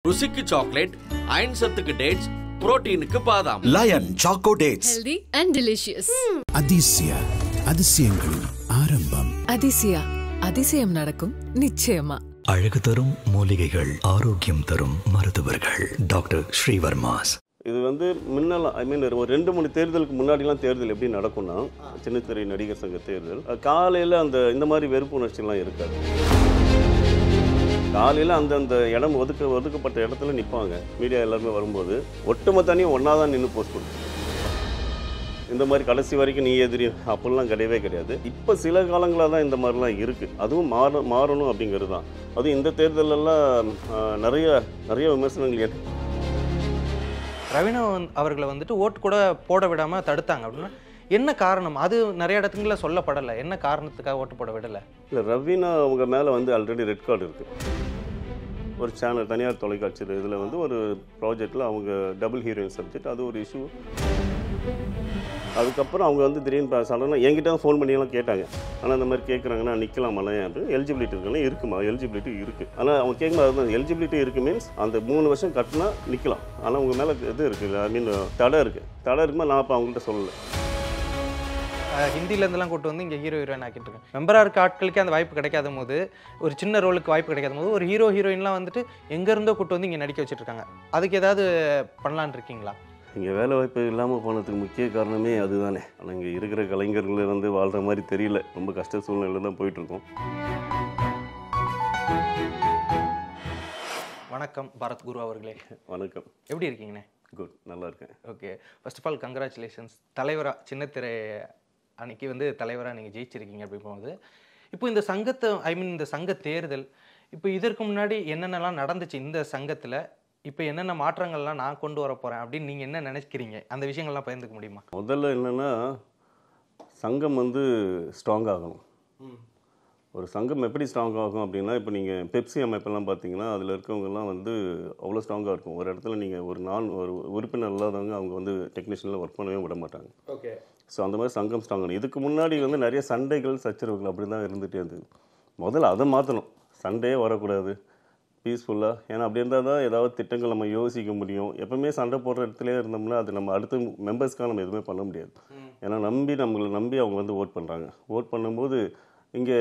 ருசிக்கு chocolate, iron சத்துக்கு dates, புரோட்டீனுக்கு பாதாம். Line choco dates. Healthy and delicious. Athisaya அதிசயங்களின் ஆரம்பம். அதிசயா அதிசயம் நடக்கும் நிச்சயமா. அழகு தரும் மூலிகைகள், ஆரோக்கியம் தரும் மருத்துவர்கள். டாக்டர் ஸ்ரீவர்மாஸ். இது முன்னெல்லாம் ஒரு 2-3 தேர்தலுக்கு முன்னாடிலாம் தேர்தல் எப்படி நடக்கும்னா, சின்னத்திரை நடிகர் சங்க தேர்தல் காலையில் இந்த மாதிரி வெறுப்பு உணர்ச்சிலாம் இருக்காது. காலையில் அந்த இடம் ஒதுக்கப்பட்ட இடத்துல நிற்பாங்க. மீடியா எல்லாருமே வரும்போது ஒட்டுமொத்தனையும் ஒன்றா தான் நின்று போஸ்ட் கொடுக்கும். இந்த மாதிரி கடைசி வரைக்கும் நீ எதிரி அப்படிலாம் கிடையவே கிடையாது. இப்போ சில காலங்களாக தான் இந்த மாதிரிலாம் இருக்குது. அதுவும் மாறணும் அப்படிங்கிறது தான். அதுவும் இந்த தேர்தலெல்லாம் நிறைய விமர்சனங்கள் ரவீனா அவர்களை ஓட்டு கூட போட விடாமல் தடுத்தாங்க அப்படின்னா என்ன காரணம்? அது நிறைய இடத்துங்கள சொல்லப்படலை. என்ன காரணத்துக்காக ஓட்டு போட விடலை? இல்லை, ரவீனா அவங்க மேலே ஆல்ரெடி ரெட் கார்டு இருக்குது. ஒரு சேனல், தனியார் தொலைக்காட்சி இதில் ஒரு ப்ராஜெக்டில் அவங்க டபுள் ஹீரோயின் சப்ஜெக்ட், அது ஒரு இஷ்யூ. அதுக்கப்புறம் அவங்க திடீர்னு சடனாக என்கிட்ட தான் ஃபோன் பண்ணியெல்லாம் கேட்டாங்க. ஆனால் இந்த மாதிரி கேட்குறாங்கன்னா நிற்கலாமல்ல அப்படின்னு. எலிஜிபிலிட்டி இருக்குன்னா இருக்குமா, எலிஜிபிலிட்டி இருக்குது. ஆனால் அவங்க கேட்கும்போது அதுதான் எலிஜிபிலிட்டி இருக்குது. மீன்ஸ் அந்த 3 வருஷம் கட்டினா நிற்கலாம். ஆனால் உங்கள் மேலே இது இருக்குது, தடை இருக்குமா. நான் அப்போ அவங்கள்ட்ட சொல்லலை. ஹிந்திலேருந்துலாம் கூட்டு இங்கே ஹீரோயின் ஆக்கிட்டு இருக்கேன். மெம்பராக இருக்க ஆட்களுக்கே அந்த வாய்ப்பு கிடைக்காத போது, ஒரு சின்ன ரோலுக்கு வாய்ப்பு கிடைக்காத போது, ஒரு ஹீரோயின்லாம் எங்கேருந்தோ கூட்டு இங்கே நடிக்க வச்சுட்ருக்காங்க. அதுக்கு ஏதாவது பண்ணலான் இருக்கீங்களா? இங்கே வேலை வாய்ப்பு இல்லாமல் போனதுக்கு முக்கிய காரணமே அதுதானே. ஆனால் இங்கே இருக்கிற கலைஞர்கள் வாழ்கிற மாதிரி தெரியல. ரொம்ப கஷ்ட சூழ்நிலையில் தான் போயிட்டுருக்கோம். வணக்கம் பாரத் குரு அவர்களே. வணக்கம். எப்படி இருக்கீங்கண்ணே? குட், நல்லா இருக்கேன். Okay, first of all congratulations. தலைவராக, சின்னத்திரை அன்னைக்கு தலைவராக நீங்கள் ஜெயிச்சிருக்கீங்க. அப்படி போகும்போது இப்போ இந்த சங்கத்தை இந்த சங்க தேர்தல், இப்போ இதற்கு முன்னாடி என்னென்னலாம் நடந்துச்சு இந்த சங்கத்தில், இப்போ என்னென்ன மாற்றங்கள்லாம் நான் கொண்டு வர போகிறேன் அப்படின்னு நீங்கள் என்ன நினைக்கிறீங்க? அந்த விஷயங்கள்லாம் பகிர்ந்துக்க முடியுமா? முதல்ல என்னென்னா, சங்கம் ஸ்ட்ராங் ஆகணும். ஒரு சங்கம் எப்படி ஸ்ட்ராங் ஆகும் அப்படின்னா, இப்போ நீங்கள் பெப்சி அமைப்பெல்லாம் பார்த்தீங்கன்னா அதில் இருக்கவங்கெல்லாம் அவ்வளோ ஸ்ட்ராங்காக இருக்கும். ஒரு இடத்துல நீங்கள் ஒரு உறுப்பினர் இல்லாதவங்க அவங்க டெக்னீஷியனில் ஒர்க் பண்ணவே விட மாட்டாங்க. ஓகே. ஸோ அந்த மாதிரி சங்கம் ஸ்ட்ராங் ஆகணும். இதுக்கு முன்னாடி நிறைய சண்டைகள், சச்சரவுகள் அப்படி தான் இருந்துகிட்டே இருந்தது. முதல்ல அதை மாற்றணும். சண்டையே வரக்கூடாது, பீஸ்ஃபுல்லாக. ஏன்னா அப்படி இருந்தால் தான் ஏதாவது திட்டங்கள் நம்ம யோசிக்க முடியும். எப்பவுமே சண்டை போடுற இடத்துலேயே இருந்தோம்னா அது நம்ம அடுத்த மெம்பர்ஸ்க்காக நம்ம எதுவுமே பண்ண முடியாது. ஏன்னா நம்மளை நம்பி அவங்க ஓட் பண்ணுறாங்க. ஓட் பண்ணும்போது இங்கே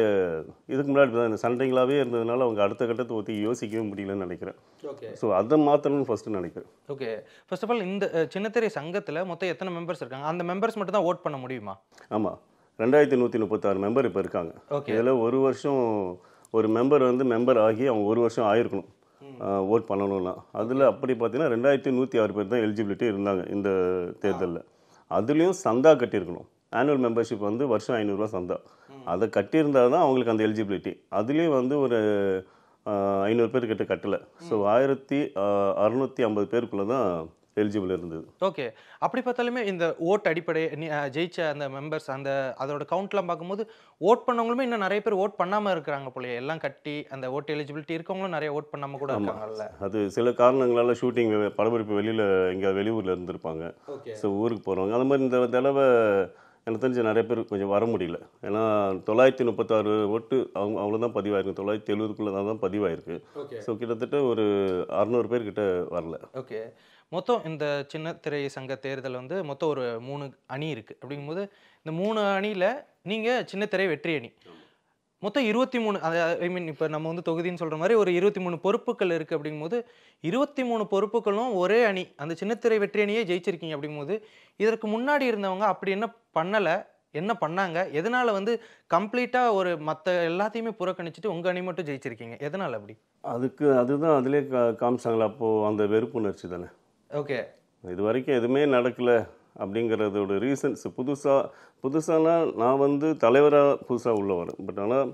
இதுக்கு முன்னாடி தான் இந்த சண்டைகளாகவே இருந்ததுனால அவங்க அடுத்த கட்டத்தை ஒத்தி யோசிக்கவே முடியலன்னு நினைக்கிறேன். ஓகே. ஸோ அதை மாற்றணும்னு ஃபஸ்ட்டு நினைக்கிறேன். ஓகே, ஃபர்ஸ்ட் ஆஃப் ஆல் இந்த சின்னத்திரை சங்கத்தில் மொத்தம் எத்தனை மெம்பர்ஸ் இருக்காங்க? அந்த மெம்பர்ஸ் மட்டும் தான் ஓட் பண்ண முடியுமா? ஆமாம், 2136 மெம்பர் இப்போ இருக்காங்க. ஓகே. இதில் ஒரு வருஷம் ஒரு மெம்பர் மெம்பர் ஆகி அவங்க ஒரு வருஷம் ஆயிருக்கணும் ஓட் பண்ணணும்னா. அதில் அப்படி பார்த்தீங்கன்னா 2106 பேர் தான் எலிஜிபிலிட்டி இருந்தாங்க இந்த தேர்தலில். அதுலேயும் சந்தா கட்டியிருக்கணும். ஆனுவல் மெம்பர்ஷிப் வருஷம் 500 ரூபா சந்தா. அதை கட்டியிருந்தால் தான் அவங்களுக்கு அந்த எலிஜிபிலிட்டி. அதுலேயும் ஒரு 500 பேர் கிட்ட கட்டலை. ஸோ 1650 பேருக்குள்ளே தான் எலிஜிபிள் இருந்தது. ஓகே, அப்படி பார்த்தாலுமே இந்த ஓட் அடிப்படை ஜெயிச்ச அந்த மெம்பர்ஸ் அதோட கவுண்ட்லாம் பார்க்கும்போது ஓட் பண்ணவங்களுமே இன்னும் நிறைய பேர் ஓட் பண்ணாமல் இருக்கிறாங்க போல. எல்லாம் கட்டி அந்த ஓட் எலிஜிபிலிட்டி இருக்கவங்களும் நிறைய ஓட் பண்ணாமல் கூட இருக்காங்கல்ல. அது சில காரணங்களால் ஷூட்டிங், படப்பிடிப்பு வெளியூரில் இருந்திருப்பாங்க. ஸோ ஊருக்கு போகிறவங்க அந்த மாதிரி இந்த தடவை எனக்கு தெரிஞ்ச நிறைய பேர் கொஞ்சம் வர முடியல. ஏன்னா 936 ஓட்டு அவ்வளோதான் பதிவாயிருக்கு. 970 தான் பதிவாயிருக்கு. ஸோ கிட்டத்தட்ட ஒரு 600 பேர்கிட்ட வரல. ஓகே, மொத்தம் இந்த சின்னத்திரை சங்க தேர்தல் மொத்தம் ஒரு 3 அணி இருக்குது. அப்படிங்கும்போது இந்த 3 அணியில் நீங்கள் சின்னத்திரை வெற்றி அணி மொத்தம் 23, இப்போ நம்ம தொகுதின்னு சொல்கிற மாதிரி ஒரு 23 பொறுப்புகள் இருக்குது. அப்படிங்கும்போது 23 பொறுப்புகளும் ஒரே அணி, அந்த சின்னத்திரை வெற்றி அணியே ஜெயிச்சிருக்கீங்க. அப்படிங்கும்போது இதற்கு முன்னாடி இருந்தவங்க அப்படி என்ன பண்ணலை, என்ன பண்ணாங்க, எதனால் கம்ப்ளீட்டாக ஒரு மற்ற எல்லாத்தையுமே புறக்கணிச்சிட்டு உங்கள் அணி மட்டும் ஜெயிச்சிருக்கீங்க? எதனால் அப்படி? அதுதான் அதிலே காமிச்சாங்களா அப்போது அந்த வெறுப்புணர்ச்சி தானே. ஓகே, இது வரைக்கும் எதுவுமே நடக்கலை அப்படிங்கிறதோட ரீசன்ஸ் புதுசானா நான் தலைவராக புதுசாக உள்ள வரேன். பட் ஆனால்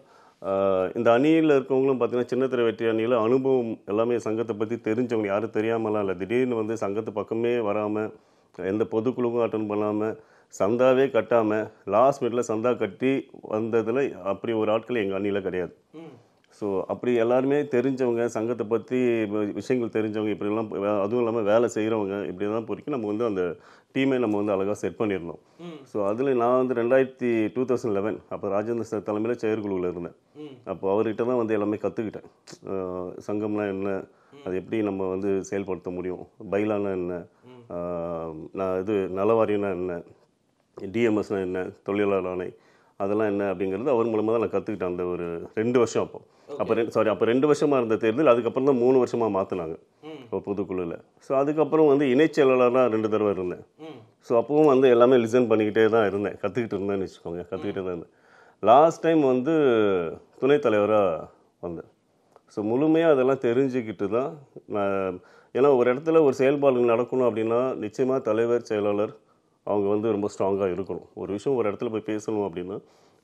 இந்த அணியில் இருக்கவங்களும் பார்த்தீங்கன்னா சின்னத்திரை வெற்றி அணியில் அனுபவம் எல்லாமே சங்கத்தை பற்றி தெரிஞ்சவங்க, யாரும் தெரியாமலாம் இல்லை. திடீர்னு சங்கத்து பக்கமே வராமல், எந்த பொதுக்குழுவும் அட்டன் பண்ணாமல், சந்தாவே கட்டாமல், லாஸ்ட் மினிட்ல சந்தா கட்டி வந்ததில் அப்படி ஒரு ஆட்கள் எங்கள் அணியில் கிடையாது. ஸோ அப்படி எல்லாருமே தெரிஞ்சவங்க, சங்கத்தை பற்றி விஷயங்கள் தெரிஞ்சவங்க, இப்படிலாம் அதுவும் இல்லாமல் வேலை செய்கிறவங்க, இப்படி தான் பொறுக்கி நம்ம வந்து அந்த டீமே நம்ம வந்து அழகாக செட் பண்ணியிருந்தோம். ஸோ அதில் நான் வந்து 2011 அப்போ ராஜேந்திர சார் தலைமையில் செயற்குழுவில் இருந்தேன். அப்போ அவர்கிட்ட தான் வந்து எல்லாமே கற்றுக்கிட்டேன். சங்கம்னா என்ன, அது எப்படி நம்ம வந்து செயல்படுத்த முடியும், பைலானா என்ன, நான் இது நலவாரியம்னா என்ன, டிஎம்எஸ்னா என்ன, தொழிலாளர் ஆணை அதெல்லாம் என்ன அப்படிங்கிறது அவர் மூலமாக தான் நான் கற்றுக்கிட்டேன். அந்த ஒரு 2 வருஷம் அப்போ 2 வருஷமாக இருந்த தேர்தல், அதுக்கப்புறம் தான் 3 வருஷமாக மாற்றினாங்க ஒரு பொதுக்குழுவில். ஸோ அதுக்கப்புறம் வந்து இணைச் செயலாளராக 2 தடவை இருந்தேன். ஸோ அப்பவும் வந்து எல்லாமே லிசன் பண்ணிக்கிட்டே தான் இருந்தேன், கற்றுக்கிட்டு இருந்தேன்னு வச்சுக்கோங்க, கற்றுக்கிட்டே தான் இருந்தேன். லாஸ்ட் டைம் வந்து துணைத் தலைவராக வந்தேன். ஸோ முழுமையாக அதெல்லாம் தெரிஞ்சுக்கிட்டு தான் நான், ஏன்னா ஒரு இடத்துல ஒரு செயல்பாடு நடக்கணும் அப்படின்னா நிச்சயமாக தலைவர் செயலாளர் அவங்க வந்து ரொம்ப ஸ்ட்ராங்காக இருக்கணும். ஒரு விஷயம் ஒரு இடத்துல போய் பேசணும் அப்படின்னா,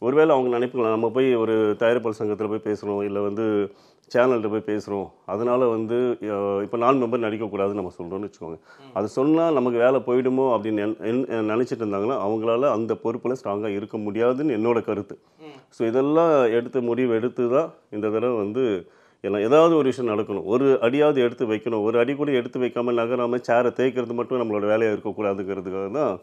ஒருவேளை அவங்க நினைப்புக்கலாம் நம்ம போய் ஒரு தயாரிப்பாளர் சங்கத்தில் போய் பேசுகிறோம், இல்லை வந்து சேனல்கிட்ட போய் பேசுகிறோம், அதனால் வந்து இப்போ 4 மெம்பர் நடிக்கக்கூடாதுன்னு நம்ம சொல்கிறோன்னு வச்சுக்கோங்க. அது சொன்னால் நமக்கு வேலை போயிடுமோ அப்படின்னு நினச்சிட்டு இருந்தாங்கன்னா அவங்களால அந்த பொறுப்பில் ஸ்ட்ராங்காக இருக்க முடியாதுன்னு என்னோட கருத்து. ஸோ இதெல்லாம் முடிவு எடுத்து தான் இந்த தடவை வந்து எல்லாம் ஏதாவது ஒரு விஷயம் நடக்கணும், ஒரு அடியாவது எடுத்து வைக்கணும், ஒரு அடி கூட எடுத்து வைக்காமல் நகராமல் சேரை தேய்க்கிறது மட்டும் நம்மளோட வேலையாக இருக்கக்கூடாதுங்கிறதுக்காக தான்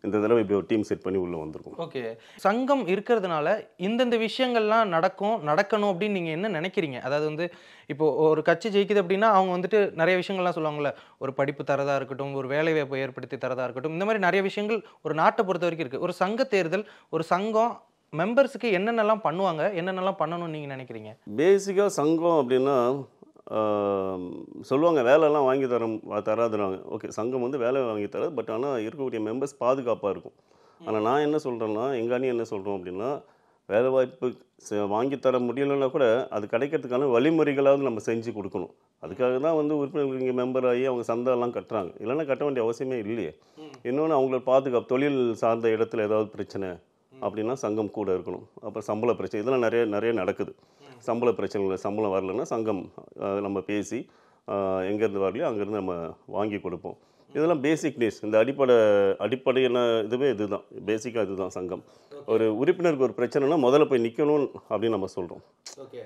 இந்த தடவை இப்படி ஒரு டீம் செட் பண்ணி உள்ளே வந்திருக்கும். ஓகே, சங்கம் இருக்கிறதுனால இந்தந்த விஷயங்கள்லாம் நடக்கணும் அப்படின்னு நீங்கள் என்ன நினைக்கிறீங்க? அதாவது வந்து இப்போ ஒரு கட்சி ஜெயிக்குது அப்படின்னா அவங்க வந்துட்டு நிறைய விஷயங்கள்லாம் சொல்லுவாங்கள்ல, ஒரு படிப்பு தரதா இருக்கட்டும், ஒரு வேலை வாய்ப்பை ஏற்படுத்தி தரதா இருக்கட்டும், இந்த மாதிரி நிறைய விஷயங்கள் ஒரு நாட்டை பொறுத்த வரைக்கும் இருக்குது. ஒரு சங்க தேர்தல், ஒரு சங்கம் மெம்பர்ஸுக்கு என்னென்னலாம் பண்ணுவாங்க, என்னென்னலாம் பண்ணணும்னு நீங்கள் நினைக்கிறீங்க? பேசிக்காக சங்கம் அப்படின்னா சொல்லுவாங்க வேலைலாம் வாங்கி தராதுறாங்க. ஓகே, சங்கம் வந்து வேலை வாங்கி தராது, பட் ஆனால் இருக்கக்கூடிய மெம்பர்ஸ் பாதுகாப்பாக இருக்கும். ஆனால் நான் என்ன சொல்கிறேன்னா, எங்கள் அணி என்ன சொல்கிறோம் அப்படின்னா, வேலை வாய்ப்பு வாங்கி தர முடியலைன்னா கூட அது கிடைக்கிறதுக்கான வழிமுறைகளாவது நம்ம செஞ்சு கொடுக்கணும். அதுக்காக தான் வந்து உறுப்பினர்கள் இங்கே மெம்பர் ஆகி அவங்க சந்தாலாம் கட்டுறாங்க. இல்லைன்னா கட்ட வேண்டிய அவசியமே இல்லையே. இன்னொன்று அவங்களோட பாதுகாப்பு, தொழில் சார்ந்த இடத்துல ஏதாவது பிரச்சனை அப்படின்னா சங்கம் கூட இருக்கணும். அப்புறம் சம்பள பிரச்சனை, இதெல்லாம் நிறைய நடக்குது. சம்பள பிரச்சனைகள், சம்பளம் வரலைன்னா சங்கம் நம்ம பேசி எங்கேருந்து வரலையோ அங்கேருந்து நம்ம வாங்கி கொடுப்போம். இதெல்லாம் பேசிக் நீட்ஸ். இந்த அடிப்படையான இதுவே இதுதான், பேசிக்காக இதுதான் சங்கம். ஒரு உறுப்பினருக்கு ஒரு பிரச்சனைனா முதல்ல போய் நிற்கணும் அப்படின்னு நம்ம சொல்கிறோம்.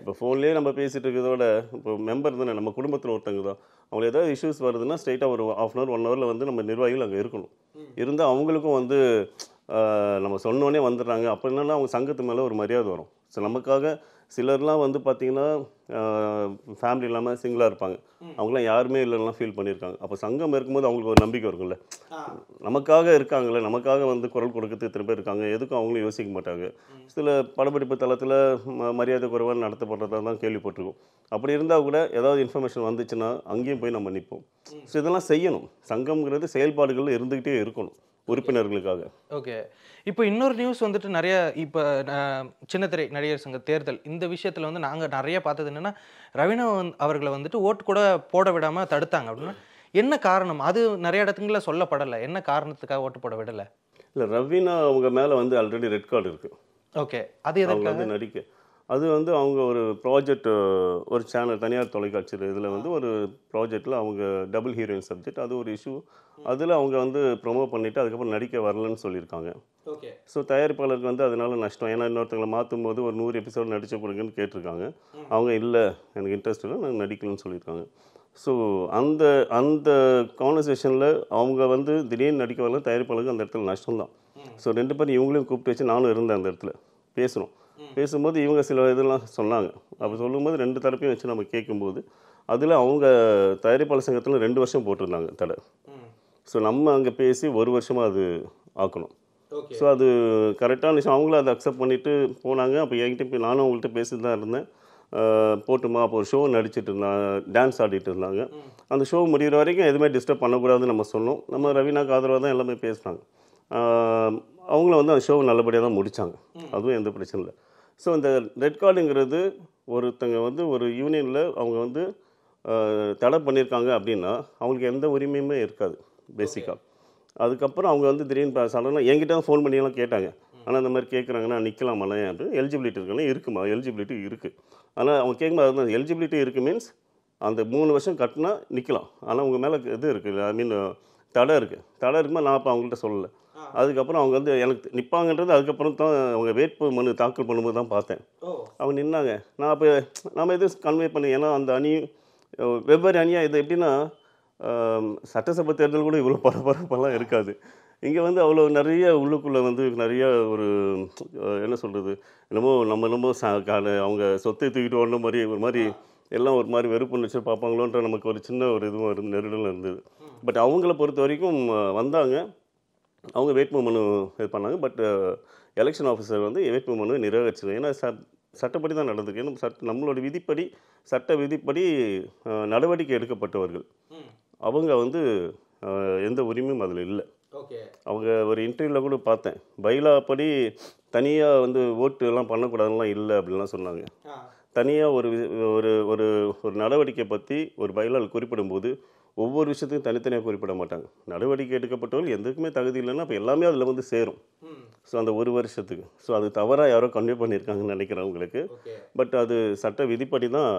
இப்போ ஃபோன்லேயே நம்ம பேசிகிட்டு இருக்கிறதோட இப்போ மெம்பர் தானே, நம்ம குடும்பத்தில் ஒருத்தங்க தான். அவங்களுக்கு ஏதாவது இஷ்யூஸ் வருதுன்னா ஸ்ட்ரெயிட்டாக ஒரு 1/2 hour 1 hour வந்து நம்ம நிர்வாகிகள் அங்கே இருக்கணும். இருந்தால் அவங்களுக்கும் வந்து நம்ம சொன்னோன்னே வந்துடுறாங்க. அப்போ என்னென்னா அவங்க சங்கத்து மேலே ஒரு மரியாதை வரும். ஸோ நமக்காக சிலர்லாம் வந்து பார்த்திங்கன்னா ஃபேமிலி இல்லாமல் சிங்கிளாக இருப்பாங்க. அவங்களாம் யாருமே இல்லைன்னா ஃபீல் பண்ணியிருக்காங்க. அப்போ சங்கம் இருக்கும்போது அவங்களுக்கு ஒரு நம்பிக்கை இருக்கும்ல, நமக்காக இருக்காங்களே, நமக்காக வந்து குரல் கொடுக்கறதுக்கு இத்தனை பேர் இருக்காங்க, எதுக்கும் அவங்களும் யோசிக்க மாட்டாங்க. சில படப்பிடிப்பு தளத்தில் மரியாதை குறைவாக நடத்தப்படுறதா தான் கேள்விப்பட்டிருக்கோம். அப்படி இருந்தால் கூட ஏதாவது இன்ஃபர்மேஷன் வந்துச்சுன்னா அங்கேயும் போய் நம்ம நிற்போம். ஸோ இதெல்லாம் செய்யணும். சங்கம்ங்கிறது செயல்பாடுகள் இருந்துக்கிட்டே இருக்கணும் உறுப்பினர்களுக்காக. ஓகே, இப்போ இன்னொரு நியூஸ் வந்துட்டு நிறைய, இப்போ சின்னத்திரை நடிகர் சங்க தேர்தல் இந்த விஷயத்தில் வந்து நாங்கள் நிறைய பார்த்தது என்னென்னா, ரவீனா அவர்களை வந்துட்டு ஓட்டு கூட போட விடாமல் தடுத்தாங்க. அப்படின்னா என்ன காரணம்? அது நிறைய இடத்துங்கள சொல்லப்படலை. என்ன காரணத்துக்காக ஓட்டு போட விடலை? இல்லை, ரவீனா அவங்க மேலே வந்து ஆல்ரெடி ரெட் கார்டு இருக்குது. ஓகே, அது அவங்க வந்து நடிக்க, அது வந்து அவங்க ஒரு ப்ராஜெக்ட், ஒரு சேனல், தனியார் தொலைக்காட்சி இதில் வந்து ஒரு ப்ராஜெக்டில் அவங்க டபுள் ஹீரோயின் சப்ஜெக்ட், அது ஒரு இஷ்யூ. அதில் அவங்க வந்து ப்ரொமோட் பண்ணிவிட்டு அதுக்கப்புறம் நடிக்க வரலன்னு சொல்லியிருக்காங்க. ஓகே, ஸோ தயாரிப்பாளருக்கு வந்து அதனால நஷ்டம். ஏன்னா இன்னொருத்தங்களை மாற்றும் போது ஒரு 100 எபிசோடு நடிச்சு கொடுங்கன்னு கேட்டிருக்காங்க. அவங்க இல்லை, எனக்கு இன்ட்ரெஸ்ட் இல்லை, நான் நடிக்கலன்னு சொல்லியிருக்காங்க. ஸோ அந்த அந்த கான்வர்சேஷனில் அவங்க வந்து திடீர்னு நடிக்க வரல, தயாரிப்பாளருக்கு அந்த இடத்துல நஷ்டம் தான். ஸோ 2 பேரும் இவங்களையும் கூப்பிட்டு வச்சு நானும் இருந்தேன் அந்த இடத்துல பேசணும். பேசும்போது இவங்க சில இதெல்லாம் சொன்னாங்க. அப்போ சொல்லும்போது 2 தரப்பையும் வச்சு நம்ம கேட்கும்போது அதில் அவங்க தயாரிப்பாளர் சங்கத்தில் 2 வருஷம் போட்டிருந்தாங்க தடை. ஸோ நம்ம அங்கே பேசி 1 வருஷமாக அது ஆக்கணும். ஸோ அது கரெக்டான விஷயம். அவங்களும் அதை அக்செப்ட் பண்ணிவிட்டு போனாங்க. அப்போ என்கிட்ட போய் நானும் அவங்கள்ட்ட பேசிட்டு தான் இருந்தேன். போட்டுமா, அப்போ ஒரு ஷோ நடிச்சிட்டு இருந்தாங்க, டான்ஸ் ஆடிட்டு இருந்தாங்க. அந்த ஷோ முடிகிற வரைக்கும் எதுவுமே டிஸ்டர்ப் பண்ணக்கூடாதுன்னு நம்ம சொன்னோம். நம்ம ரவீனாக்கு ஆதரவாக தான் எல்லாமே பேசுனாங்க. அவங்களும் வந்து அந்த ஷோவை நல்லபடியாக தான் முடித்தாங்க. அதுவும் எந்த பிரச்சனை இல்லை. ஸோ இந்த ரெட் கார்டுங்கிறது ஒருத்தங்க வந்து ஒரு யூனியனில் அவங்க வந்து தடை பண்ணியிருக்காங்க அப்படின்னா அவங்களுக்கு எந்த உரிமையுமே இருக்காது பேசிக்காக. அதுக்கப்புறம் அவங்க வந்து திடீர்னு சடனாக என்கிட்ட தான் ஃபோன் பண்ணியெல்லாம் கேட்டாங்க. ஆனால் இந்த மாதிரி கேட்குறாங்கன்னா நிற்கலாமல்ல அப்படின்னு. எலிஜிபிலிட்டி இருக்குன்னா இருக்குமா, எலிஜிபிலிட்டி இருக்குது. ஆனால் அவங்க கேட்கும்போது அதுதான் எலிஜிபிலிட்டி இருக்குது மீன்ஸ் அந்த 3 வருஷம் கட்டினா நிற்கலாம். ஆனால் உங்கள் மேலே இது இருக்குது, ஐ மீன் தடை இருக்கும்போது நான் அப்போ அவங்கள்ட்ட சொல்லலை. அதுக்கப்புறம் அவங்க வந்து எனக்கு நிற்பாங்கன்றது அதுக்கப்புறம் தான் அவங்க வேட்பு மனு தாக்கல் பண்ணும்போது தான் பார்த்தேன். அவங்க நின்னாங்க. நான் அப்போ நம்ம எதுவும் கன்வே பண்ணி, ஏன்னா அந்த அணி வெவ்வேறு அணியாக இது எப்படின்னா சட்டசபை தேர்தல் கூட இவ்வளோ பரபரப்பெல்லாம் இருக்காது. இங்கே வந்து அவ்வளோ நிறைய உள்ளுக்குள்ளே வந்து நிறைய ஒரு என்ன சொல்கிறது, என்னமோ அவங்க சொத்தை தூக்கிட்டு ஓடுன மாதிரி ஒரு மாதிரி எல்லாம் ஒரு மாதிரி வெறுப்பு வச்சு பார்ப்பாங்களோன்ற நமக்கு ஒரு சின்ன ஒரு இதுவும் நெருடலும் இருந்தது. பட் அவங்கள பொறுத்த வரைக்கும் வந்தாங்க, அவங்க வேட்புமனு இது பண்ணாங்க. பட் எலெக்ஷன் ஆஃபீஸர் வந்து வேட்புமனு நிராகரிச்சிருக்காங்க. ஏன்னா சட்டப்படி தான் நடந்திருக்கு. ஏன்னா நம்மளோட விதிப்படி சட்ட விதிப்படி நடவடிக்கை எடுக்கப்பட்டவர்கள் அவங்க வந்து எந்த உரிமையும் அதில் இல்லை. அவங்க ஒரு இன்டர்வியூவில் கூட பார்த்தேன், பைலா படி தனியாக வந்து ஓட்டு எல்லாம் பண்ணக்கூடாதுலாம் இல்லை அப்படின்லாம் சொன்னாங்க. தனியாக ஒரு ஒரு ஒரு நடவடிக்கை பற்றி ஒரு பைலாவில் குறிப்பிடும்போது ஒவ்வொரு விஷயத்தையும் தனித்தனியாக குறிப்பிட மாட்டாங்க. நடவடிக்கை எடுக்கப்பட்டவர்கள் எதுக்குமே தகுதி இல்லைன்னா அப்போ எல்லாமே அதில் வந்து சேரும். ஸோ அந்த ஒரு வருஷத்துக்கு அது தவறாக யாரோ கன்வே பண்ணியிருக்காங்கன்னு நினைக்கிறவங்களுக்கு. பட் அது சட்ட விதிப்படி தான்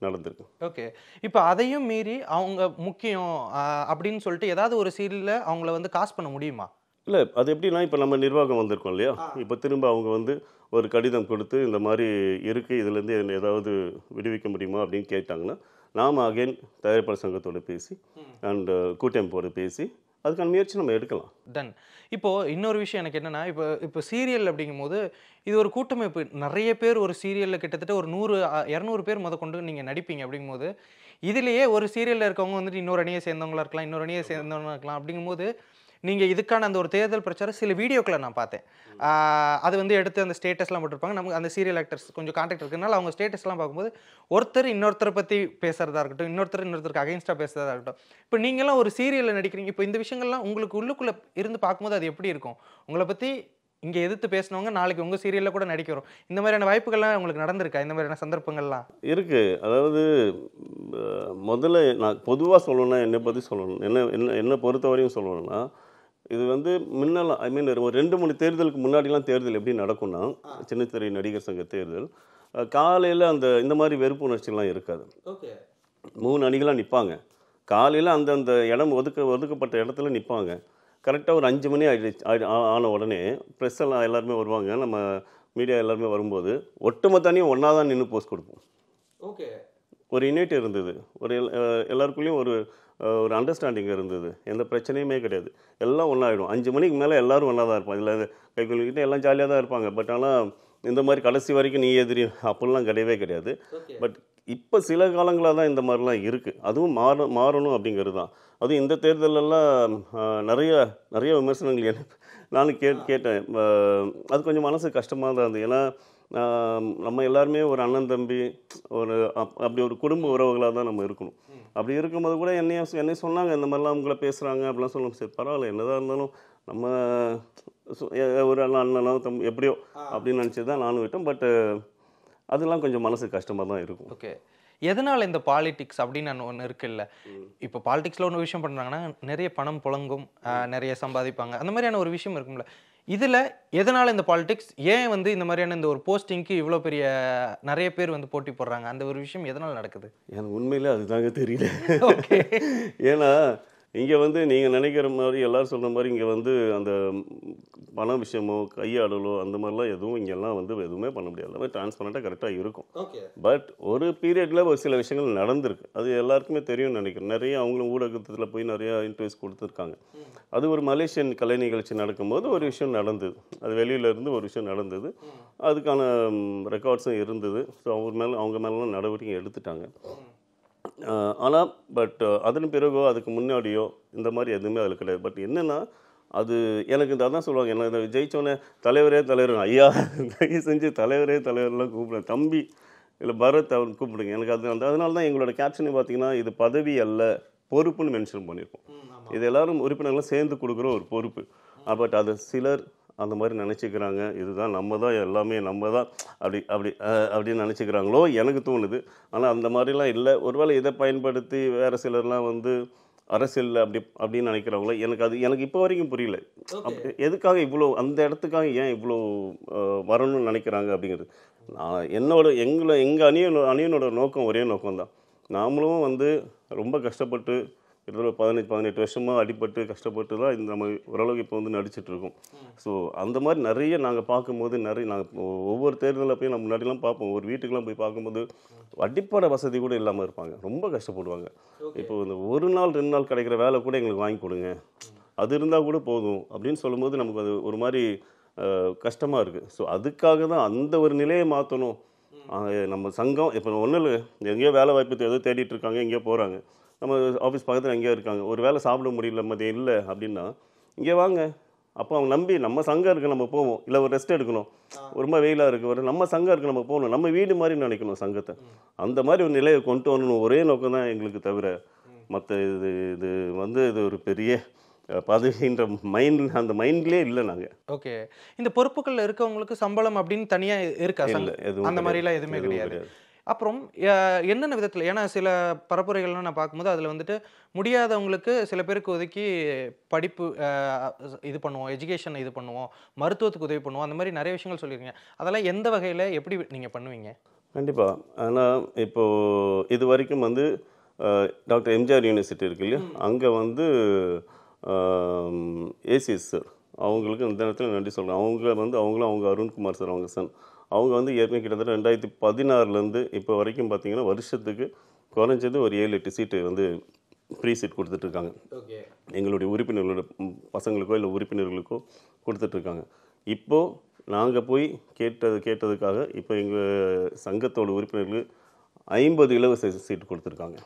நடந்திருக்கு. ஓகே. இப்போ அதையும் மீறி அவங்க முக்கியம் அப்படின்னு சொல்லிட்டு ஏதாவது ஒரு சீரியலில் அவங்கள வந்து காசு பண்ண முடியுமா? இல்லை, அது எப்படின்னா இப்போ நம்ம நிர்வாகம் வந்திருக்கோம் இல்லையா, இப்போ திரும்ப அவங்க வந்து ஒரு கடிதம் கொடுத்து இந்த மாதிரி இருக்குது, இதுலேருந்து ஏதாவது விடுவிக்க முடியுமா அப்படின்னு கேட்டாங்கன்னா நாம் அகைன் தயாரிப்பாளர் சங்கத்தோடு பேசி அண்ட் கூட்டமைப்போடு பேசி அதுக்கான முயற்சி நம்ம எடுக்கலாம். டன். இப்போது இன்னொரு விஷயம் எனக்கு என்னென்னா, இப்போ சீரியல் அப்படிங்கும்போது இது ஒரு கூட்டமைப்பு, நிறைய பேர் ஒரு சீரியலில் கிட்டத்தட்ட ஒரு 100-200 பேர் கொண்டு நீங்கள் நடிப்பீங்க. அப்படிங்கும்போது இதுலேயே ஒரு சீரியலில் இருக்கவங்க வந்துட்டு இன்னொரு அணியை சேர்ந்தவங்களா இருக்கலாம், இன்னொரு அணியை சேர்ந்தவங்களா இருக்கலாம். அப்படிங்கும்போது நீங்கள் இதுக்கான அந்த ஒரு தேர்தல் பிரச்சாரம் சில வீடியோக்களை நான் பார்த்தேன். அது வந்து எடுத்து அந்த ஸ்டேட்டஸ்லாம் போட்டிருப்பாங்க. நமக்கு அந்த சீரியல் ஆக்டர்ஸ் கொஞ்சம் கான்டாக்ட் இருக்கிறதுனால அவங்க ஸ்டேட்டஸ்லாம் பார்க்கும்போது ஒருத்தர் இன்னொருத்தரை பற்றி பேசுகிறதா இருக்கட்டும், இன்னொருத்தருக்கு அகைன்ஸ்டாக பேசுகிறதா இருக்கட்டும். இப்போ நீங்களாம் ஒரு சீரியலில் நடிக்கிறீங்க, இப்போ இந்த விஷயங்கள்லாம் உங்களுக்கு உள்ளுக்குள்ளே இருந்து பார்க்கும்போது அது எப்படி இருக்கும்? உங்களை பற்றி இங்கே எதிர்த்து பேசினவங்க நாளைக்கு உங்கள் சீரியலில் கூட நடிக்கிறோம், இந்த மாதிரியான வாய்ப்புகள்லாம் உங்களுக்கு நடந்திருக்கா? இந்த மாதிரியான சந்தர்ப்பங்கள்லாம் இருக்குது. அதாவது முதல்ல நான் பொதுவாக சொல்லணும்னா என்னை பற்றி சொல்லணும், என்னை பொறுத்தவரையும் சொல்லணும்னா இது வந்து முன்னால் ஒரு 2-3 தேர்தலுக்கு முன்னாடிலாம் தேர்தல் எப்படி நடக்கும்னா, சின்னத்திரை நடிகர் சங்க தேர்தல் காலையில் இந்த மாதிரி வெறுப்பு உணர்ச்சிலாம் இருக்காது. 3 அணிகளாக நிற்பாங்க. காலையில் அந்த இடம் ஒதுக்கப்பட்ட இடத்துல நிற்பாங்க. கரெக்டாக ஒரு 5 மணி ஆன உடனே ப்ரெஸ் எல்லாம் எல்லாருமே வருவாங்க, நம்ம மீடியா எல்லாருமே வரும்போது ஒட்டுமொத்த அணியும் ஒன்றா தான் நின்று போஸ்ட் கொடுப்போம். ஒரு யூனிட் இருந்தது, ஒரு எல்லாருக்குள்ளேயும் ஒரு அண்டர்ஸ்டாண்டிங் இருந்தது, எந்த பிரச்சனையுமே கிடையாது, எல்லாம் ஒன்றாயிடும். 5 மணிக்கு மேலே எல்லோரும் ஒன்றா தான் இருப்பாங்க. இதில் கை குலுக்கிட்டு எல்லாம் ஜாலியாக தான் இருப்பாங்க. பட் ஆனால் இந்த மாதிரி கடைசி வரைக்கும் நீ எதிரி அப்படிலாம் கிடையவே கிடையாது. பட் இப்போ சில காலங்களாக தான் இந்த மாதிரிலாம் இருக்குது. அதுவும் மாறணும் அப்படிங்கிறது தான். அதுவும் இந்த தேர்தலெல்லாம் நிறைய விமர்சனங்கள் நானும் கேட்டேன். அது கொஞ்சம் மனசு கஷ்டமாக தான் இருந்தது. ஏன்னா நம்ம எல்லாருமே ஒரு அண்ணன் தம்பி அப்படி ஒரு குடும்ப உறவுகளாக தான் நம்ம இருக்கணும். அப்படி இருக்கும்போது கூட என்னை சொன்னாங்க, இந்த மாதிரிலாம் உங்களை பேசுகிறாங்க அப்படிலாம் சொல்லணும். சரி பரவாயில்ல, என்னதான் இருந்தாலும் நம்ம ஒரு அண்ணனோ எப்படியோ அப்படின்னு நினச்சி தான் நானும் விட்டேன். பட் அதெல்லாம் கொஞ்சம் மனசு கஷ்டமாக தான் இருக்கும். ஓகே. எதனால் இந்த பாலிடிக்ஸ் அப்படின்னு ஒன்று இருக்குல்ல, இப்போ பாலிடிக்ஸில் ஒன்று விஷயம் பண்ணுறாங்கன்னா நிறைய பணம் புழங்கும், நிறைய சம்பாதிப்பாங்க, அந்த மாதிரியான ஒரு விஷயம் இருக்கும்ல. இதில் எதனால் இந்த பாலிடிக்ஸ், ஏன் வந்து இந்த மாதிரியான இந்த ஒரு போஸ்டிங்க்கு இவ்வளோ பெரிய நிறைய பேர் வந்து போட்டி போடுறாங்க, அந்த ஒரு விஷயம் எதனால் நடக்குது? எனக்கு உண்மையிலே அதுதாங்க தெரியல. ஏன்னா இங்கே வந்து நீங்கள் நினைக்கிற மாதிரி எல்லோரும் சொல்கிற மாதிரி இங்கே வந்து அந்த பண விஷயமோ கையாடலோ அந்த மாதிரிலாம் எதுவும் இங்கெல்லாம் வந்து எதுவுமே பண்ண முடியாது. எல்லாமே டிரான்ஸ்பரண்ட்டாக கரெக்டாக இருக்கும். பட் ஒரு பீரியடில் ஒரு சில விஷயங்கள் நடந்திருக்கு, அது எல்லாருக்குமே தெரியும்னு நினைக்கிறேன். நிறைய அவங்களும் ஊடகத்தில் போய் நிறையா இன்டர்வியூஸ் கொடுத்துருக்காங்க. அது ஒரு மலேசியன் கலை நிகழ்ச்சி நடக்கும்போது ஒரு விஷயம் நடந்தது, அது வெளியிலேருந்து ஒரு விஷயம் நடந்தது, அதுக்கான ரெக்கார்ட்ஸும் இருந்தது. ஸோ அவங்க மேலாம் நடவடிக்கை எடுத்துட்டாங்க. ஆனால் பட் அதன் பிறகோ அதுக்கு முன்னாடியோ இந்த மாதிரி எதுவுமே அதில் கிடையாது. பட் என்னென்னா அது எனக்கு அதான் சொல்லுவாங்க, என்ன ஜெயிச்சோன்னே தலைவரே ஐயா தயவு செஞ்சு தலைவர்லாம் கூப்பிடுறேன், தம்பி இல்லை பரத் அவர் கூப்பிடுங்க. எனக்கு அதனால தான் எங்களோட கேப்ஷனை பார்த்தீங்கன்னா இது பதவி அல்ல பொறுப்புன்னு மென்ஷன் பண்ணியிருக்கோம். இது எல்லோரும் உறுப்பினர்களும் சேர்ந்து கொடுக்குற ஒரு பொறுப்பு. பட் அது சிலர் அந்த மாதிரி நினச்சிக்கிறாங்க, இதுதான் நம்ம தான் எல்லாமே நம்ம தான் அப்படின்னு நினச்சிக்கிறாங்களோ எனக்கு தோணுது. ஆனால் அந்த மாதிரிலாம் இல்லை. ஒருவேளை இதை பயன்படுத்தி வேறு சிலர்லாம் வந்து அரசியல் அப்படின்னு நினைக்கிறாங்களோ எனக்கு இப்போ வரைக்கும் புரியல. எதுக்காக இவ்வளோ அந்த இடத்துக்காக ஏன் இவ்வளோ வரணும்னு நினைக்கிறாங்க அப்படிங்கிறது. எங்கள் அணியனோட நோக்கம் ஒரே நோக்கம் தான். நாமளும் வந்து ரொம்ப கஷ்டப்பட்டு கிட்டத்தட்ட 18 வருஷமாக அடிபட்டு கஷ்டப்பட்டு தான் இந்த நம்ம ஓரளவுக்கு இப்போ வந்து நடிச்சிட்ருக்கோம். ஸோ அந்த மாதிரி நிறைய நாங்கள் பார்க்கும்போது நாங்கள் ஒவ்வொரு தேர்தலில் போய் நம்ம முன்னாடிலாம் பார்ப்போம். ஒரு வீட்டுக்கெலாம் போய் பார்க்கும்போது அடிப்படை வசதி கூட இல்லாமல் இருப்பாங்க, ரொம்ப கஷ்டப்படுவாங்க. இப்போ இந்த 1 நாள் 2 நாள் கிடைக்கிற வேலை கூட எங்களுக்கு வாங்கி கொடுங்க, அது இருந்தால் கூட போதும் அப்படின்னு சொல்லும்போது நமக்கு அது ஒரு மாதிரி கஷ்டமாக இருக்குது. ஸோ அதுக்காக தான் அந்த ஒரு நிலையை மாற்றணும். நம்ம சங்கம் இப்போ ஒன்றும் இல்லை, எங்கேயோ வேலை வாய்ப்பு ஏதோ தேடிட்டு இருக்காங்க, எங்கேயோ போகிறாங்க, நம்ம ஆஃபீஸ் பக்கத்தில் எங்கேயோ இருக்காங்க, ஒரு வேலை சாப்பிட முடியல மதியம் இல்லை அப்படின்னா இங்கே வாங்க, அப்போ அவங்க நம்பி நம்ம சங்கம் இருக்குது நம்ம போவோம். இல்லை ஒரு ரெஸ்ட் எடுக்கணும், ரொம்ப வெயிலாக இருக்குது, ஒரு நம்ம சங்கம் இருக்குது நம்ம போகணும், நம்ம வீடு மாதிரி நினைக்கணும் சங்கத்தை. அந்த மாதிரி ஒரு நிலையை கொண்டு வரணும், ஒரே நோக்கம் தான் எங்களுக்கு தவிர மற்ற இது வந்து இது ஒரு பெரிய பதவின்ற அந்த மைண்ட்லேயே இல்லை நாங்கள். ஓகே, இந்த பொறுப்புகளில் இருக்கவங்களுக்கு சம்பளம் அப்படின்னு தனியாக இருக்கா? அந்த மாதிரிலாம் எதுவுமே கிடையாது. அப்புறம் என்னென்ன விதத்தில், ஏன்னா சில பரப்புரைகள்லாம் நான் பார்க்கும்போது அதில் வந்துட்டு முடியாதவங்களுக்கு சில பேருக்கு ஒதுக்கி படிப்பு இது பண்ணுவோம், எஜுகேஷன் இது பண்ணுவோம், மருத்துவத்துக்கு உதவி பண்ணுவோம், அந்த மாதிரி நிறைய விஷயங்கள் சொல்லியிருக்கீங்க. அதெல்லாம் எந்த வகையில் எப்படி நீங்கள் பண்ணுவீங்க? கண்டிப்பாக. ஆனால் இப்போது இது வரைக்கும் வந்து டாக்டர் எம்ஜிஆர் யூனிவர்சிட்டி இருக்கு இல்லையா, அங்கே வந்து ஏசிஎஸ் சார் அவங்களுக்கு இந்த நேரத்தில் நன்றி சொல்கிறேன். அவங்க அருண்குமார் சார் அவங்க சன், அவங்க வந்து ஏற்கனவே கிட்டத்தட்ட 2016 இப்போ வரைக்கும் பார்த்தீங்கன்னா வருஷத்துக்கு குறைஞ்சது ஒரு 7-8 சீட்டு வந்து ஃப்ரீ சீட் கொடுத்துட்ருக்காங்க. எங்களுடைய உறுப்பினர்களோட பசங்களுக்கோ இல்லை உறுப்பினர்களுக்கோ கொடுத்துட்ருக்காங்க. இப்போது நாங்கள் போய் கேட்டதுக்காக இப்போ எங்கள் சங்கத்தோட உறுப்பினர்களுக்கு 50 இலவச சீட்டு கொடுத்துருக்காங்க.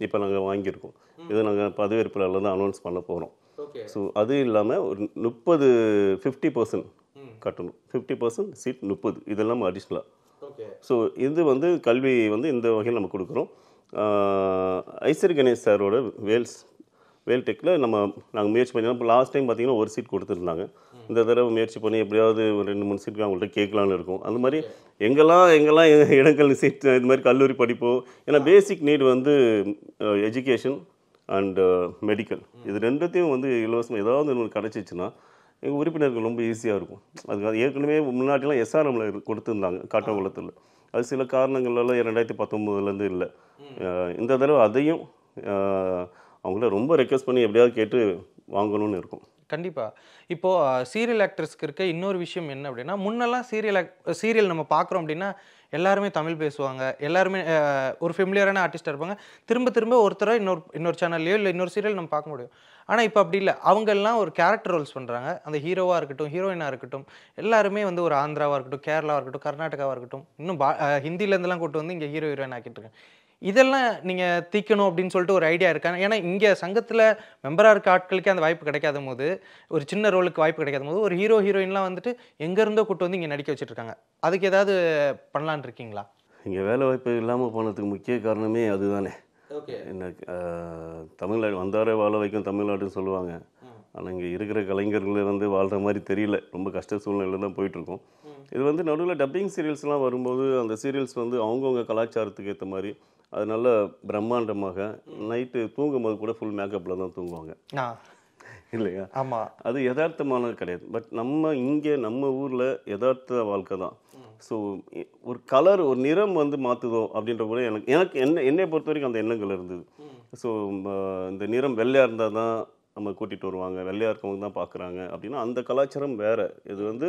இப்போ நாங்கள் வாங்கியிருக்கோம். இதை நாங்கள் பதவியேற்பில் தான் அனௌன்ஸ் பண்ண போகிறோம். ஸோ அது இல்லாமல் ஒரு 50% கட்டணும், 50% சீட் 30, இதெல்லாம் அடிஷ்னலாக. ஸோ இது வந்து கல்வி வந்து இந்த வகையில் நம்ம கொடுக்குறோம். ஐஸ்வரி கணேஷ் சாரோட வேல்டெக்கில் நாங்கள் முயற்சி பண்ணி, இப்போ லாஸ்ட் டைம் பார்த்தீங்கன்னா ஒரு சீட் கொடுத்துருந்தாங்க. இந்த தடவை முயற்சி பண்ணி எப்படியாவது ஒரு 2-3 சீட் அவங்கள்ட்ட கேட்கலான்னு இருக்கும். அந்த மாதிரி எங்கெல்லாம் இடங்கள் சீட் இது மாதிரி கல்லூரி படிப்போ, ஏன்னா பேசிக் நீடு வந்து எஜுகேஷன் அண்ட் மெடிக்கல், இது ரெண்டுத்தையும் வந்து இலவசம் ஏதாவது ஒன்று கிடச்சிச்சின்னா எங்கள் உறுப்பினர்கள் ரொம்ப ஈஸியாக இருக்கும். அது ஏற்கனவே முன்னாடிலாம் எஸ்ஆர்எம்மில் கொடுத்துருந்தாங்க காட்டங்குளத்தில், அது சில காரணங்களால் 2019 இல்லை. இந்த தடவை அதையும் அவங்கள ரொம்ப ரெக்வெஸ்ட் பண்ணி எப்படியாவது கேட்டு வாங்கணும்னு இருக்கும். கண்டிப்பாக. இப்போது சீரியல் ஆக்டர்ஸ்க்கு இருக்க இன்னொரு விஷயம் என்ன அப்படின்னா, முன்னெல்லாம் சீரியல் நம்ம பார்க்குறோம் அப்படின்னா எல்லாருமே தமிழ் பேசுவாங்க, எல்லாருமே ஒரு ஃபெமிலியரான ஆர்டிஸ்டாக இருப்பாங்க, திரும்ப ஒருத்தரை இன்னொரு சேனல்லையோ இல்லை இன்னொரு சீரியல் நம்ம பார்க்க முடியும். ஆனால் இப்போ அப்படி இல்லை, அவங்கெல்லாம் ஒரு கேரக்டர் ரோல்ஸ் பண்ணுறாங்க. அந்த ஹீரோவாக இருக்கட்டும், ஹீரோயினாக இருக்கட்டும், எல்லாருமே வந்து ஒரு ஆந்திராவாக இருக்கட்டும், கேரளாவாக இருக்கட்டும், கர்நாடகாவாக இருக்கட்டும், இன்னும் ஹிந்திலேருந்துலாம் கூட்டு வந்து இங்கே ஹீரோ ஹீரோயின் ஆக்கிட்டு இருக்காங்க. இதெல்லாம் நீங்கள் தீக்கணும் அப்படின்னு சொல்லிட்டு ஒரு ஐடியா இருக்கா? ஏன்னா இங்கே சங்கத்தில் மெம்பராக இருக்க ஆட்களுக்கே அந்த வாய்ப்பு கிடைக்காத போது, ஒரு சின்ன ரோலுக்கு வாய்ப்பு கிடைக்காத போது, ஒரு ஹீரோயின்லாம் வந்துட்டு எங்கேருந்தோ கூட்டு வந்து இங்கே நடிக்க வச்சுட்ருக்காங்க. அதுக்கு ஏதாவது பண்ணலான் இருக்கீங்களா? இங்கே வேலை வாய்ப்பு இல்லாமல் போனதுக்கு முக்கிய காரணமே அதுதானே. என்ன தமிழ்நாடு வந்தாரே வாழ வைக்கும் தமிழ்நாடுன்னு சொல்லுவாங்க. ஆனால் இங்கே இருக்கிற கலைஞர்கள் வந்து வாழ்கிற மாதிரி தெரியல, ரொம்ப கஷ்ட சூழ்நிலையில் தான் போயிட்டுருக்கோம். இது வந்து நடுவில் டப்பிங் சீரியல்ஸ்லாம் வரும்போது அந்த சீரியல்ஸ் வந்து அவங்கவுங்க கலாச்சாரத்துக்கு ஏற்ற மாதிரி அது நல்ல பிரம்மாண்டமாக நைட்டு தூங்கும்போது கூட ஃபுல் மேக்கப்பில் தான் தூங்குவாங்க இல்லையா? ஆமாம், அது யதார்த்தமானது கிடையாது. பட் நம்ம ஊரில் யதார்த்த வாழ்க்கை தான். ஸோ ஒரு கலர், ஒரு நிறம் வந்து மாற்றுதோ அப்படின்ற கூட எனக்கு என்னை பொறுத்த வரைக்கும் அந்த எண்ணங்கள் இருந்தது. ஸோ இந்த நிறம் வெள்ளையாக இருந்தால் தான் நம்ம கூட்டிகிட்டு வருவாங்க, வெள்ளையாக இருக்கவங்க தான் பார்க்குறாங்க அப்படின்னா அந்த கலாச்சாரம் வேறு. இது வந்து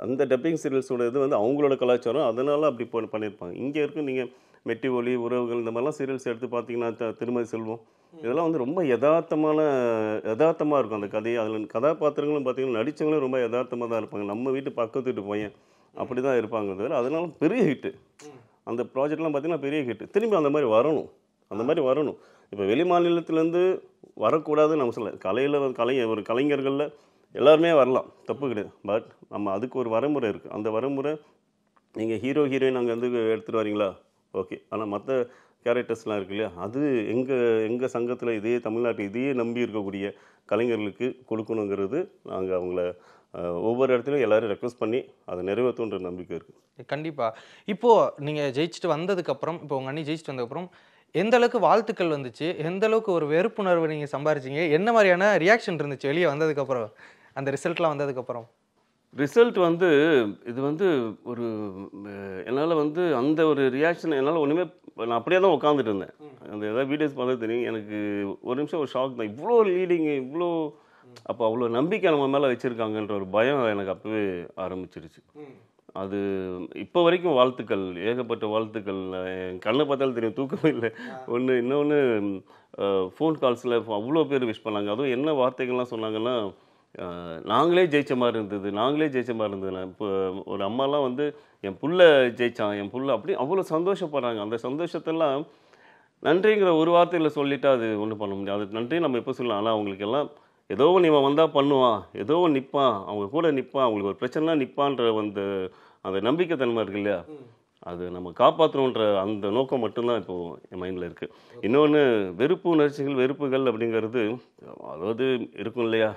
அந்த டப்பிங் சீரியல்ஸோட இது வந்து அவங்களோட கலாச்சாரம், அதனால் அப்படி பண்ணியிருப்பாங்க. இங்கே இருக்கும் நீங்கள் மெட்டி ஒலி, உறவுகள், இந்த மாதிரிலாம் சீரியல்ஸ் எடுத்து பார்த்தீங்கன்னா திருமதி செல்வம், இதெல்லாம் வந்து ரொம்ப யதார்த்தமாக இருக்கும் அந்த கதையை. அதில் கதாபாத்திரங்களும் பார்த்தீங்கன்னா நடித்தவங்களும் ரொம்ப யதார்த்தமாக தான் இருப்பாங்க. நம்ம வீட்டு பக்கத்து வீட்டு பையன் அப்படி தான் இருப்பாங்க. தவிர அதனால பெரிய ஹிட்டு அந்த ப்ராஜெக்ட்லாம் பார்த்தீங்கன்னா பெரிய ஹிட்டு. திரும்பி அந்த மாதிரி வரணும். இப்போ வெளி மாநிலத்திலேருந்து வரக்கூடாதுன்னு நம்ம சொல்ல, ஒரு கலைஞர்களில் எல்லாருமே வரலாம், தப்பு கிடையாது. பட் நம்ம அதுக்கு ஒரு வரைமுறை இருக்குது. அந்த வரைமுறை நீங்கள் ஹீரோயின் அங்கே வந்து எடுத்துகிட்டு வரீங்களா, ஓகே. ஆனால் மற்ற கேரக்டர்ஸ்லாம் இருக்கு இல்லையா, அது எங்கள் சங்கத்தில் தமிழ்நாட்டில் இதையே நம்பி இருக்கக்கூடிய கலைஞர்களுக்கு கொடுக்கணுங்கிறது நாங்கள் அவங்கள ஒவ்வொரு இடத்துலையும் எல்லோரும் ரெக்வஸ்ட் பண்ணி அதை நிறைவேற்றுன்ற நம்பிக்கை இருக்குது. கண்டிப்பாக. இப்போது நீங்கள் ஜெயிச்சுட்டு வந்ததுக்கப்புறம், இப்போ உங்கள் அண்ணி ஜெயிச்சுட்டு வந்ததுக்கப்புறம் எந்த அளவுக்கு வாழ்த்துக்கள் வந்துச்சு, எந்த அளவுக்கு ஒரு வெறுப்புணர்வு நீங்கள் சம்பாரிச்சிங்க, என்ன மாதிரியான ரியாக்ஷன் இருந்துச்சு வெளியே வந்ததுக்கப்புறம், அந்த ரிசல்ட்லாம் வந்ததுக்கப்புறம்? ரிசல்ட் வந்து இது வந்து ஒரு என்னால் வந்து அந்த ஒரு ரியாக்ஷன் என்னால் ஒன்றுமே நான் அப்படியே தான் உட்காந்துட்டு இருந்தேன். அந்த ஏதாவது வீடியோஸ் பார்த்தா தெரியும், எனக்கு ஒரு நிமிஷம் ஒரு ஷாக் தான். இவ்வளோ லீடிங்கு, இவ்வளோ அப்போ அவ்வளோ நம்பிக்கை நம்ம மேலே வச்சுருக்காங்கன்ற ஒரு பயம் எனக்கு அப்போவே ஆரம்பிச்சிருச்சு. அது இப்போ வரைக்கும் வாழ்த்துக்கள், ஏகப்பட்ட வாழ்த்துக்கள். என் கண்ணை பார்த்தாலும் தெரியும், தூக்கமே இல்லை ஒன்று. இன்னொன்று ஃபோன் கால்ஸில் அவ்வளோ பேர் விஷ் பண்ணாங்க. அதுவும் என்ன வார்த்தைகள்லாம் சொன்னாங்கன்னா, நாங்களே ஜெயிச்ச மாதிரி இருந்தது, நாங்களே ஜெயிச்ச மாதிரி இருந்தது. இப்போ ஒரு அம்மாலாம் வந்து என் புள்ள ஜெயிச்சான், என் புள்ள அப்படி அவ்வளோ சந்தோஷப்படுறாங்க. அந்த சந்தோஷத்தெல்லாம் நன்றிங்கிற ஒரு வார்த்தையில் சொல்லிவிட்டு அது ஒன்றும் பண்ண முடியாது. அது நன்றி நம்ம எப்போ சொல்லலாம். ஆனால் அவங்களுக்கு எல்லாம் ஏதோ ஒன்று இவன் வந்தால் பண்ணுவான், ஏதோ ஒன்று நிற்பான், அவங்க கூட நிற்பான், அவங்களுக்கு ஒரு பிரச்சனைனா நிற்பான்ற அந்த நம்பிக்கை தன்மை இருக்கு இல்லையா, அது நம்ம காப்பாற்றணுன்ற அந்த நோக்கம் மட்டும்தான் இப்போது என் மைண்டில் இருக்குது. இன்னொன்று வெறுப்பு உணர்ச்சிகள், வெறுப்புகள் அப்படிங்கிறது அதாவது இருக்கும் இல்லையா.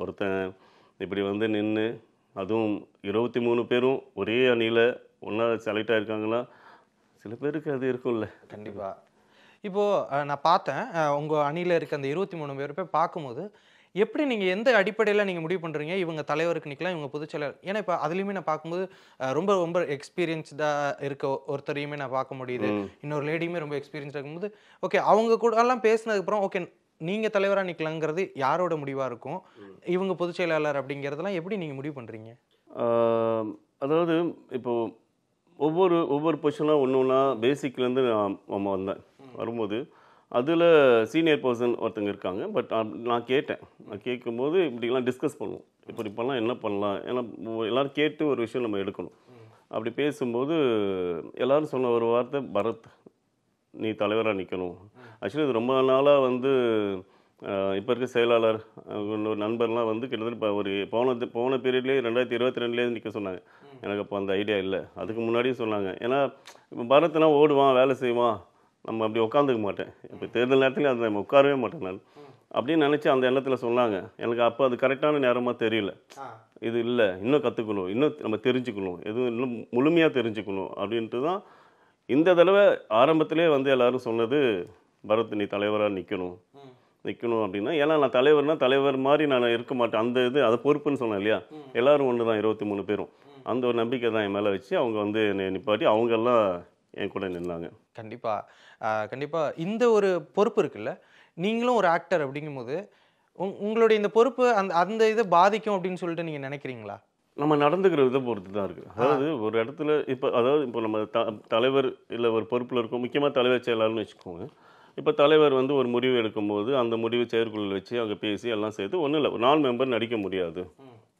ஒருத்தன் இப்படி வந்து நின்று, அதுவும் 23 பேரும் ஒரே அணியில் ஒன்றா செலக்ட் ஆகிருக்காங்கன்னா சில பேருக்கு அது இருக்கும்ல. கண்டிப்பாக. இப்போது நான் பார்த்தேன் உங்கள் அணியில் இருக்க அந்த 23 பேர் போய் பார்க்கும்போது, எப்படி நீங்கள் எந்த அடிப்படையில் நீங்கள் முடிவு பண்ணுறீங்க இவங்க தலைவருக்கு நிற்கலாம், இவங்க பொதுச்செயலாளர்? ஏன்னா இப்போ அதுலேயுமே நான் பார்க்கும்போது ரொம்ப ரொம்ப எக்ஸ்பீரியன்ஸ்டாக இருக்க ஒருத்தரையுமே நான் பார்க்க முடியுது, இன்னொரு லேடியுமே ரொம்ப எக்ஸ்பீரியன்ஸ்டாக இருக்கும்போது ஓகே அவங்க கூட எல்லாம் பேசினதுக்கப்புறம் ஓகே நீங்கள் தலைவராக நிற்கலாங்கிறது யாரோட முடிவாக இருக்கும், இவங்க பொதுச்செயலாளர் அப்படிங்கிறதெல்லாம் எப்படி நீங்கள் முடிவு பண்ணுறீங்க? அதாவது இப்போது ஒவ்வொரு பொசிஷனாக ஒன்று ஒன்றா பேசிக்லேருந்து நம்ம வரும்போது அதில் சீனியர் பர்சன் ஒருத்தங்க இருக்காங்க. பட் நான் கேட்கும்போது இப்படிலாம் டிஸ்கஸ் பண்ணுவோம், இப்படி பண்ணலாம், என்ன பண்ணலாம். ஏன்னா எல்லோரும் கேட்டு ஒரு விஷயம் நம்ம எடுக்கணும். அப்படி பேசும்போது எல்லோரும் சொன்ன ஒரு வார்த்தை, பரத் நீ தலைவராக நிற்கணும். ஆக்சுவலி இது ரொம்ப நாளாக வந்து இப்போ இருக்க செயலாளர் ஒரு நண்பர்லாம் வந்து கிட்டத்தட்ட இப்போ ஒரு போன பீரியட்லேயே 2022 நிற்க சொன்னாங்க. எனக்கு அப்போ அந்த ஐடியா இல்லை, அதுக்கு முன்னாடியும் சொன்னாங்க. ஏன்னா இப்போ பரத்னா ஓடுவான், வேலை செய்வான், நம்ம அப்படி உட்காந்துக்க மாட்டேன். இப்போ தேர்தல் நேரத்துலேயும் அதை நம்ம உட்காரவே மாட்டேன் நான் அப்படின்னு நினச்சி அந்த எண்ணத்தில் சொன்னாங்க. எனக்கு அப்போ அது கரெக்டான நேரமாக தெரியல. இது இல்லை, இன்னும் கற்றுக்கணும், இன்னும் நம்ம தெரிஞ்சுக்கணும், எதுவும் இன்னும் முழுமையாக தெரிஞ்சுக்கணும் அப்படின்ட்டு தான் இந்த தடவை ஆரம்பத்திலே வந்து எல்லோரும் சொன்னது, பரத் நீ தலைவராக நிற்கணும் அப்படின்னா. ஏன்னா நான் தலைவர் மாதிரி நான் இருக்க மாட்டேன். அந்த அதை பொறுப்புன்னு சொன்னேன் இல்லையா, எல்லோரும் ஒன்று தான், 23 பேரும். அந்த ஒரு நம்பிக்கை தான் என் மேலே வச்சு அவங்க வந்து என்னை நிப்பாட்டி அவங்கெல்லாம் என் கூட நின்னாங்க. கண்டிப்பாக இந்த ஒரு பொறுப்பு இருக்குல்ல, நீங்களும் ஒரு ஆக்டர் அப்படிங்கும்போது உங்களுடைய இந்த பொறுப்பு அந்த இதை பாதிக்கும் அப்படின்னு சொல்லிட்டு நீங்கள் நினைக்கிறீங்களா? நம்ம நடந்துக்கிற விதை பொறுத்து தான் இருக்குது. அதாவது ஒரு இடத்துல இப்போ நம்ம தலைவர் இல்லை ஒரு பொறுப்பில் இருக்கோம், முக்கியமாக தலைவர் செயலாளர்னு வச்சுக்கோங்க. இப்போ தலைவர் வந்து ஒரு முடிவு எடுக்கும்போது அந்த முடிவு செயற்குழுவில் வச்சு அங்கே பேசி எல்லாம் சேர்த்து ஒன்றும் இல்லை, 4 மெம்பர் நடிக்க முடியாது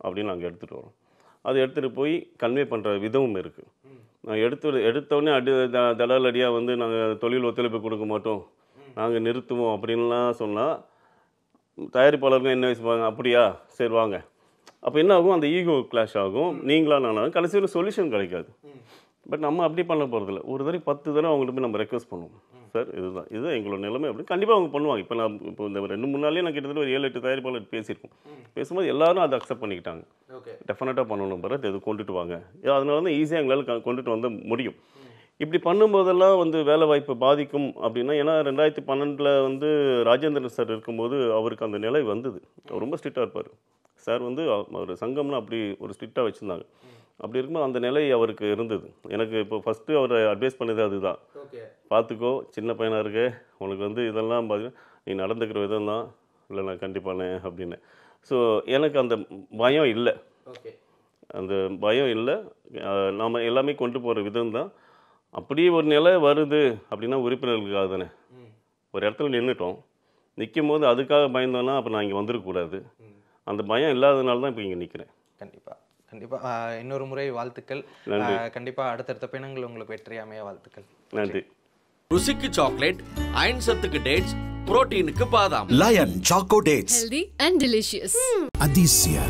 அப்படின்னு நாங்கள் எடுத்துகிட்டு வரோம். அதை எடுத்துகிட்டு போய் கன்வே பண்ணுற விதமும் இருக்குது. நான் எடுத்தோடனே தடாலடியாக வந்து நாங்கள் தொழில் ஒத்துழைப்பு கொடுக்க மாட்டோம், நாங்கள் நிறுத்துவோம் அப்படின்லாம் சொன்னால் தயாரிப்பாளர்கள் என்ன வச்சுப்பாங்க, அப்படியா சரி வாங்க. அப்போ என்ன ஆகும், அந்த ஈகோ கிளாஷ் ஆகும், நீங்களா நானும் கடைசியில் சொல்யூஷன் கிடைக்காது. பட் நம்ம அப்படி பண்ண போகிறதில்ல. ஒரு தடவை 10 தடவை அவங்கள்ட்ட போய் நம்ம ரெக்வஸ்ட் பண்ணுவோம், சார் இதுதான் எங்களோட நிலைமை அப்படின்னு. கண்டிப்பாக அவங்க பண்ணுவாங்க. இப்போ இந்த 2-3 நாள்லேயே நான் கிட்டத்தட்ட ஒரு 7-8 தயாரிப்பாளர் பேசியிருக்கோம். பேசும்போது எல்லாரும் அதை அக்செப்ட் பண்ணிக்கிட்டாங்க. டெஃபினட்டாக பண்ணணும் பரத், எது கொண்டுட்டு வாங்க. அதனால தான் ஈஸியாக எங்களால் கொண்டுட்டு வந்த முடியும். இப்படி பண்ணும்போதெல்லாம் வந்து வேலை வாய்ப்பு பாதிக்கும் அப்படின்னா, ஏன்னா 2012 வந்து ராஜேந்திரன் சார் இருக்கும்போது அவருக்கு அந்த நிலை வந்தது. அவர் ரொம்ப ஸ்ட்ரிக்டாக இருப்பார் சார். வந்து ஒரு சங்கம்னா அப்படி ஒரு ஸ்ட்ரிக்டாக வச்சுருந்தாங்க. அப்படி இருக்கும்போது அந்த நிலை அவருக்கு இருந்தது. எனக்கு இப்போ ஃபஸ்ட்டு அவர் அட்வைஸ் பண்ணது அதுதான், பார்த்துக்கோ சின்ன பையனாக இருக்கு, உனக்கு வந்து இதெல்லாம் பார்த்தீங்கன்னா நீ நடந்துக்கிற விதம் தான், இல்லை நான் கண்டிப்பானே அப்படின்னு. ஸோ எனக்கு அந்த பயம் இல்லை, அந்த பயம் இல்லை. நாம் எல்லாமே கொண்டு போகிற விதம் தான். அப்படியே ஒரு நிலை வருது அப்படின்னா உறுப்பினர்களுக்காக தானே. ஒரு இடத்துல நின்றுட்டோம், நிற்கும் போது அதுக்காக பயந்தோன்னா அப்போ நான் இங்கே வந்துடக்கூடாது. அந்த பயம் இல்லாததுனால தான் இப்போ இங்கே நிற்கிறேன். கண்டிப்பாக இன்னொரு முறை வாழ்த்துக்கள். கண்டிப்பாக அடுத்தடுத்த பயணங்கள் உங்களுக்கு வெற்றி அமைய வாழ்த்துக்கள். நன்றி. ருசிக்கு சாக்லேட், அயன் சத்துக்கு டேட்ஸ், புரோட்டீனுக்கு பாதாம். Line choco dates, healthy and delicious. Adhisaya,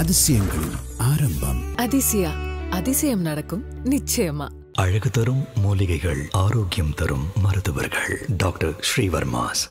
அதிசயங்களின் ஆரம்பம். அதிசயா, அதிசயம் நடக்கும் நிச்சயமா. அழகு தரும் மூலிகைகள், ஆரோக்கியம் தரும் மருத்துவர்கள். டாக்டர் ஸ்ரீவர்மாஸ்.